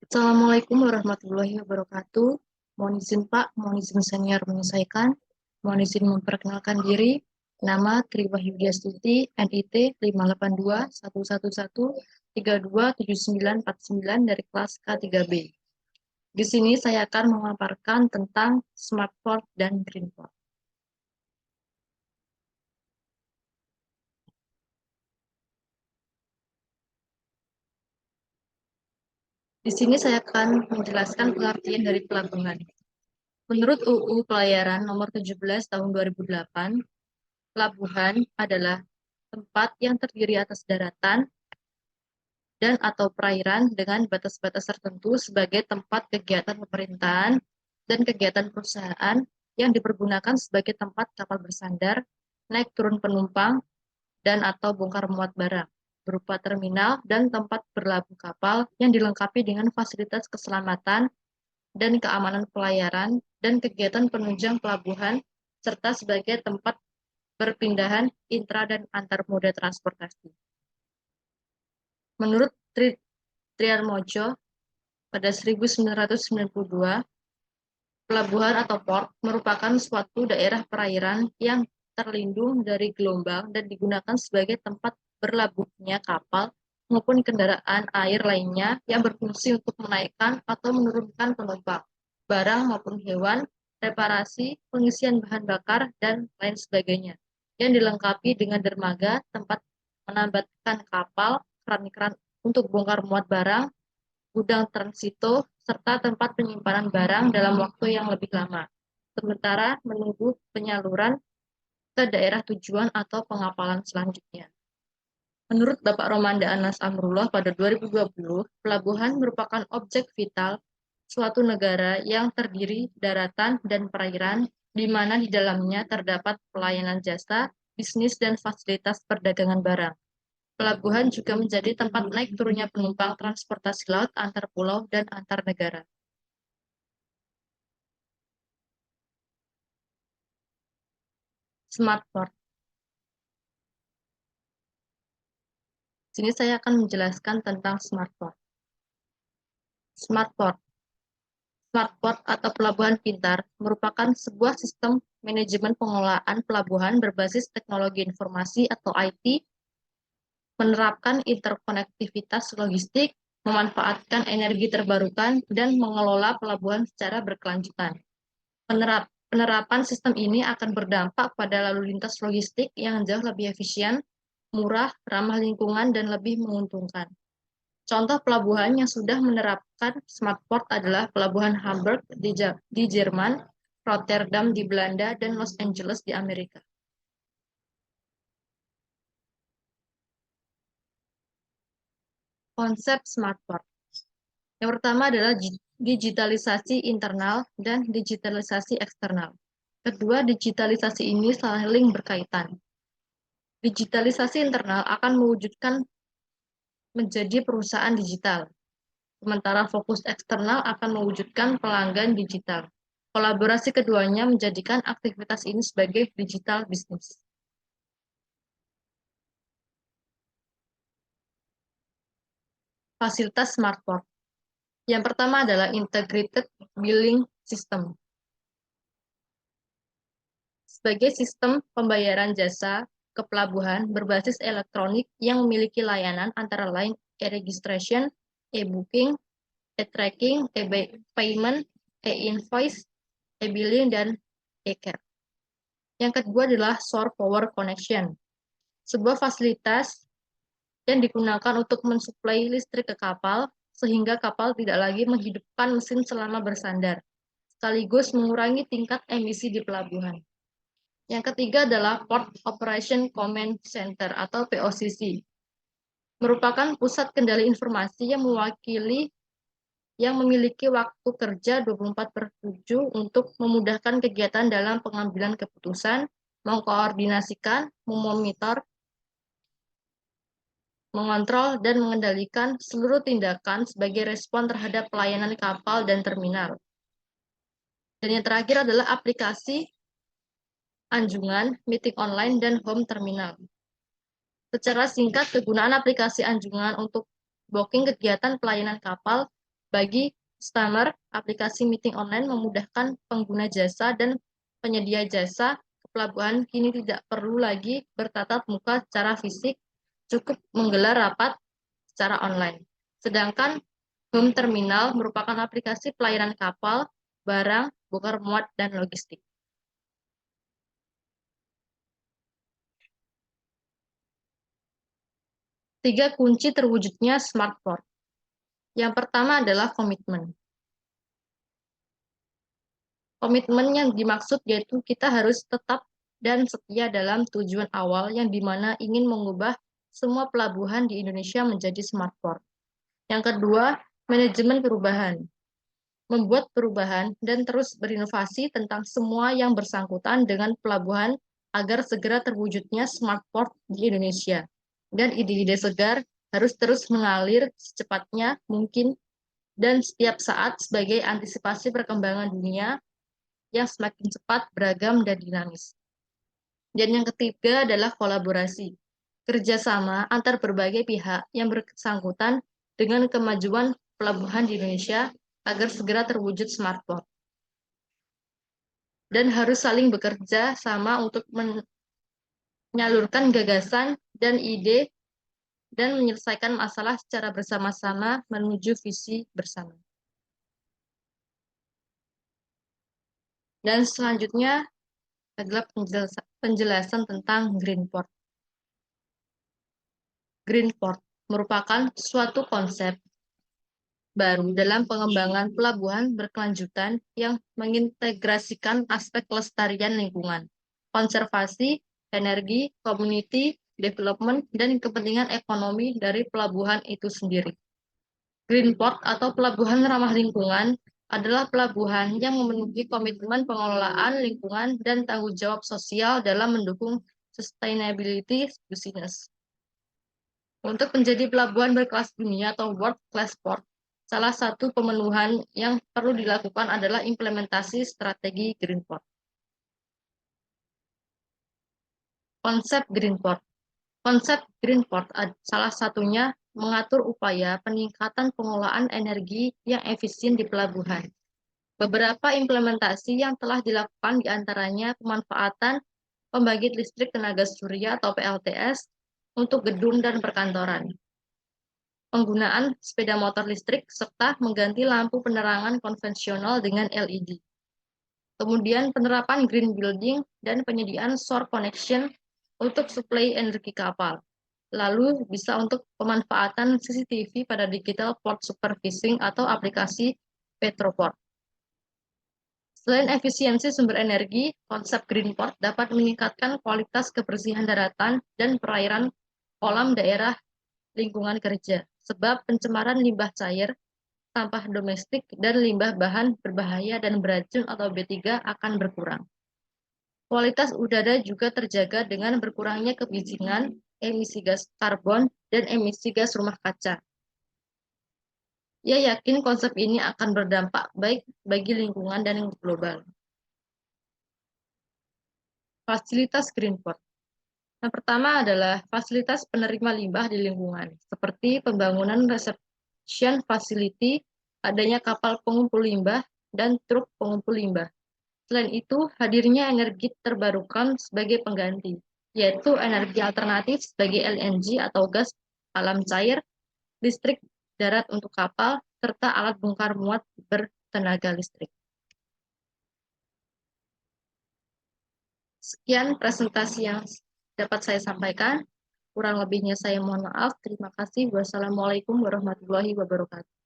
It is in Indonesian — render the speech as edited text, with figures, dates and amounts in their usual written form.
Assalamualaikum warahmatullahi wabarakatuh. Mohon izin Pak, mohon izin senior menyelesaikan. Mohon izin memperkenalkan diri. Nama Tri Wahyudia Stuti, NIT 58211327949 dari kelas K3B. Di sini saya akan memaparkan tentang smart port dan green port. Di sini saya akan menjelaskan pengertian dari pelabuhan. Menurut UU Pelayaran Nomor 17 Tahun 2008, pelabuhan adalah tempat yang terdiri atas daratan dan atau perairan dengan batas-batas tertentu sebagai tempat kegiatan pemerintahan dan kegiatan perusahaan yang dipergunakan sebagai tempat kapal bersandar, naik turun penumpang, dan atau bongkar muat barang, berupa terminal dan tempat berlabuh kapal yang dilengkapi dengan fasilitas keselamatan dan keamanan pelayaran dan kegiatan penunjang pelabuhan, serta sebagai tempat perpindahan intra dan antar moda transportasi. Menurut Triarmojo, pada 1992, pelabuhan atau port merupakan suatu daerah perairan yang terlindung dari gelombang dan digunakan sebagai tempat berlabuhnya kapal maupun kendaraan air lainnya yang berfungsi untuk menaikkan atau menurunkan penumpang, barang maupun hewan, reparasi, pengisian bahan bakar, dan lain sebagainya, yang dilengkapi dengan dermaga, tempat menambatkan kapal, keran-keran untuk bongkar muat barang, gudang transito, serta tempat penyimpanan barang dalam waktu yang lebih lama, sementara menunggu penyaluran ke daerah tujuan atau pengapalan selanjutnya. Menurut Bapak Romanda Anas Amrullah pada 2020, pelabuhan merupakan objek vital suatu negara yang terdiri daratan dan perairan, di mana di dalamnya terdapat pelayanan jasa, bisnis, dan fasilitas perdagangan barang. Pelabuhan juga menjadi tempat naik turunnya penumpang transportasi laut antar pulau dan antar negara. Smart port. Sini saya akan menjelaskan tentang smart port. Smart port. Smart port atau pelabuhan pintar merupakan sebuah sistem manajemen pengelolaan pelabuhan berbasis teknologi informasi atau IT, menerapkan interkonektivitas logistik, memanfaatkan energi terbarukan, dan mengelola pelabuhan secara berkelanjutan. Penerapan sistem ini akan berdampak pada lalu lintas logistik yang jauh lebih efisien, murah, ramah lingkungan, dan lebih menguntungkan. Contoh pelabuhan yang sudah menerapkan smart port adalah Pelabuhan Hamburg di Jerman, Rotterdam di Belanda, dan Los Angeles di Amerika. Konsep smart port. Yang pertama adalah digitalisasi internal dan digitalisasi eksternal. Kedua, digitalisasi ini saling berkaitan. Digitalisasi internal akan mewujudkan menjadi perusahaan digital, sementara fokus eksternal akan mewujudkan pelanggan digital. Kolaborasi keduanya menjadikan aktivitas ini sebagai digital business. Fasilitas smart port. Yang pertama adalah integrated billing system. Sebagai sistem pembayaran jasa ke pelabuhan berbasis elektronik yang memiliki layanan antara lain e-registration, e-booking, e-tracking, e-payment, e-invoice, e-billing, dan e-care. Yang kedua adalah shore power connection, sebuah fasilitas yang digunakan untuk mensuplai listrik ke kapal sehingga kapal tidak lagi menghidupkan mesin selama bersandar, sekaligus mengurangi tingkat emisi di pelabuhan. Yang ketiga adalah Port Operation Command Center atau POCC, merupakan pusat kendali informasi yang mewakili yang memiliki waktu kerja 24/7 untuk memudahkan kegiatan dalam pengambilan keputusan, mengkoordinasikan, memonitor, mengontrol, dan mengendalikan seluruh tindakan sebagai respon terhadap pelayanan kapal dan terminal. Dan yang terakhir adalah aplikasi anjungan, meeting online, dan home terminal. Secara singkat, kegunaan aplikasi anjungan untuk booking kegiatan pelayanan kapal Bagi customer, aplikasi meeting online memudahkan pengguna jasa dan penyedia jasa ke pelabuhan kini tidak perlu lagi bertatap muka secara fisik, cukup menggelar rapat secara online. Sedangkan Home Terminal merupakan aplikasi pelayanan kapal, barang, bongkar muat, dan logistik. Tiga kunci terwujudnya smart port. Yang pertama adalah komitmen. Komitmen yang dimaksud yaitu kita harus tetap dan setia dalam tujuan awal yang dimana ingin mengubah semua pelabuhan di Indonesia menjadi smart port. Yang kedua, manajemen perubahan. Membuat perubahan dan terus berinovasi tentang semua yang bersangkutan dengan pelabuhan agar segera terwujudnya smart port di Indonesia. Dan ide-ide segar harus terus mengalir secepatnya mungkin dan setiap saat sebagai antisipasi perkembangan dunia yang semakin cepat, beragam, dan dinamis. Dan yang ketiga adalah kolaborasi. Kerjasama antar berbagai pihak yang bersangkutan dengan kemajuan pelabuhan di Indonesia agar segera terwujud smart port. Dan harus saling bekerja sama untuk menyalurkan gagasan dan ide dan menyelesaikan masalah secara bersama-sama menuju visi bersama. Dan selanjutnya adalah penjelasan tentang Green Port. Green Port merupakan suatu konsep baru dalam pengembangan pelabuhan berkelanjutan yang mengintegrasikan aspek kelestarian lingkungan, konservasi, energi, community, development, dan kepentingan ekonomi dari pelabuhan itu sendiri. Green Port atau pelabuhan ramah lingkungan adalah pelabuhan yang memenuhi komitmen pengelolaan lingkungan dan tanggung jawab sosial dalam mendukung sustainability business. Untuk menjadi pelabuhan berkelas dunia atau World Class Port, salah satu pemenuhan yang perlu dilakukan adalah implementasi strategi Green Port. Konsep Green Port. Konsep Green Port salah satunya mengatur upaya peningkatan pengelolaan energi yang efisien di pelabuhan. Beberapa implementasi yang telah dilakukan diantaranya pemanfaatan pembangkit listrik tenaga surya atau PLTS untuk gedung dan perkantoran, penggunaan sepeda motor listrik, serta mengganti lampu penerangan konvensional dengan LED. Kemudian penerapan green building dan penyediaan shore connection untuk suplai energi kapal. Lalu bisa untuk pemanfaatan CCTV pada digital port supervising atau aplikasi Petroport. Selain efisiensi sumber energi, konsep Green Port dapat meningkatkan kualitas kebersihan daratan dan perairan kolam daerah lingkungan kerja, sebab pencemaran limbah cair, sampah domestik, dan limbah bahan berbahaya dan beracun atau B3 akan berkurang. Kualitas udara juga terjaga dengan berkurangnya kebisingan, emisi gas karbon, dan emisi gas rumah kaca. Ia yakin konsep ini akan berdampak baik bagi lingkungan dan global. Fasilitas Green Port. Yang pertama adalah fasilitas penerima limbah di lingkungan, seperti pembangunan reception facility, adanya kapal pengumpul limbah, dan truk pengumpul limbah. Selain itu, hadirnya energi terbarukan sebagai pengganti, yaitu energi alternatif sebagai LNG atau gas alam cair, listrik darat untuk kapal, serta alat bongkar muat bertenaga listrik. Sekian presentasi yang dapat saya sampaikan. Kurang lebihnya saya mohon maaf. Terima kasih. Wassalamualaikum warahmatullahi wabarakatuh.